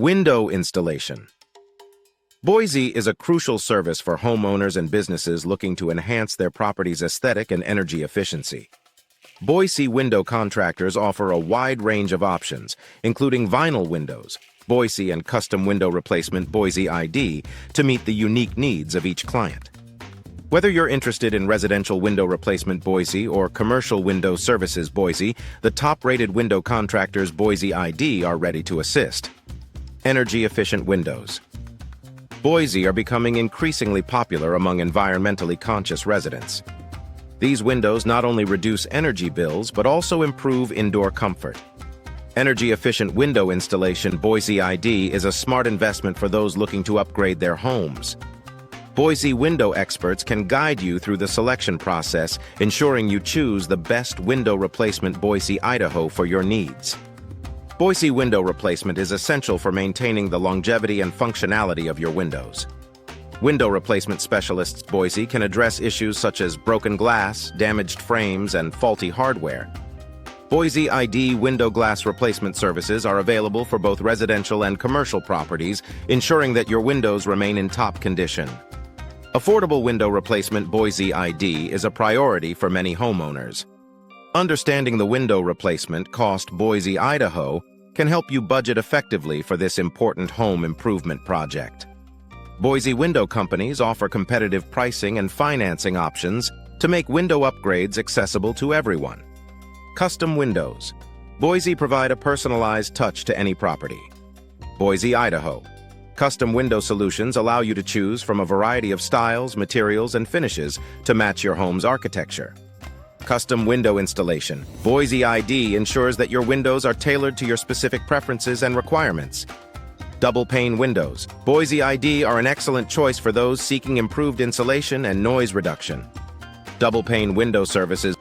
Window installation. Boise is a crucial service for homeowners and businesses looking to enhance their property's aesthetic and energy efficiency. Boise window contractors offer a wide range of options, including vinyl windows, Boise and custom window replacement Boise ID, to meet the unique needs of each client. Whether you're interested in residential window replacement Boise or commercial window services Boise, the top-rated window contractors Boise ID are ready to assist. Energy-efficient windows. Boise are becoming increasingly popular among environmentally conscious residents. These windows not only reduce energy bills, but also improve indoor comfort. Energy-efficient window installation Boise ID is a smart investment for those looking to upgrade their homes. Boise window experts can guide you through the selection process, ensuring you choose the best window replacement Boise, Idaho for your needs. Boise window replacement is essential for maintaining the longevity and functionality of your windows. Window replacement specialists Boise can address issues such as broken glass, damaged frames, and faulty hardware. Boise ID window glass replacement services are available for both residential and commercial properties, ensuring that your windows remain in top condition. Affordable window replacement Boise ID is a priority for many homeowners. Understanding the window replacement cost Boise, Idaho, can help you budget effectively for this important home improvement project. Boise window companies offer competitive pricing and financing options to make window upgrades accessible to everyone. Custom windows. Boise provide a personalized touch to any property. Boise, Idaho. Custom window solutions allow you to choose from a variety of styles, materials, and finishes to match your home's architecture. Custom window installation. Boise ID ensures that your windows are tailored to your specific preferences and requirements. Double-pane windows. Boise ID are an excellent choice for those seeking improved insulation and noise reduction. Double-pane window services.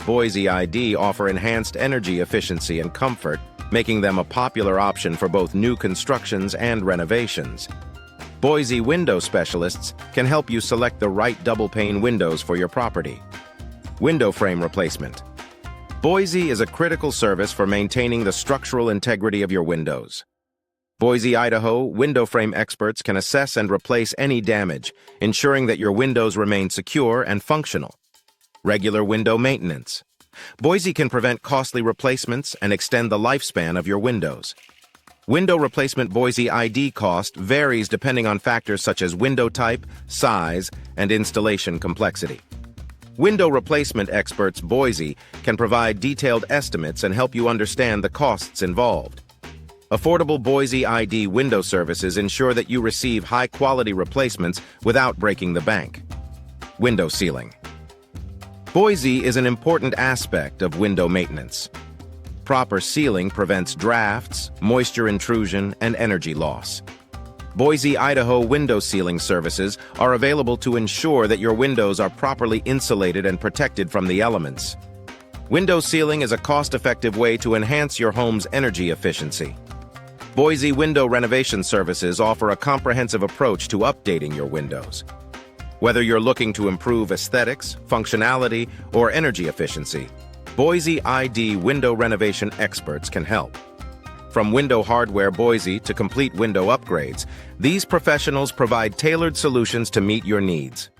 Boise ID offer enhanced energy efficiency and comfort, making them a popular option for both new constructions and renovations. Boise window specialists can help you select the right double-pane windows for your property. Window frame replacement. Boise is a critical service for maintaining the structural integrity of your windows. Boise, Idaho, window frame experts can assess and replace any damage, ensuring that your windows remain secure and functional. Regular window maintenance. Boise can prevent costly replacements and extend the lifespan of your windows. Window replacement Boise ID cost varies depending on factors such as window type, size, and installation complexity. Window replacement experts Boise can provide detailed estimates and help you understand the costs involved. Affordable Boise ID window services ensure that you receive high-quality replacements without breaking the bank. Window sealing. Boise is an important aspect of window maintenance. Proper sealing prevents drafts, moisture intrusion, and energy loss. Boise, Idaho window sealing services are available to ensure that your windows are properly insulated and protected from the elements. Window sealing is a cost-effective way to enhance your home's energy efficiency. Boise window renovation services offer a comprehensive approach to updating your windows. Whether you're looking to improve aesthetics, functionality, or energy efficiency, Boise ID window renovation experts can help. From window hardware Boise to complete window upgrades, these professionals provide tailored solutions to meet your needs.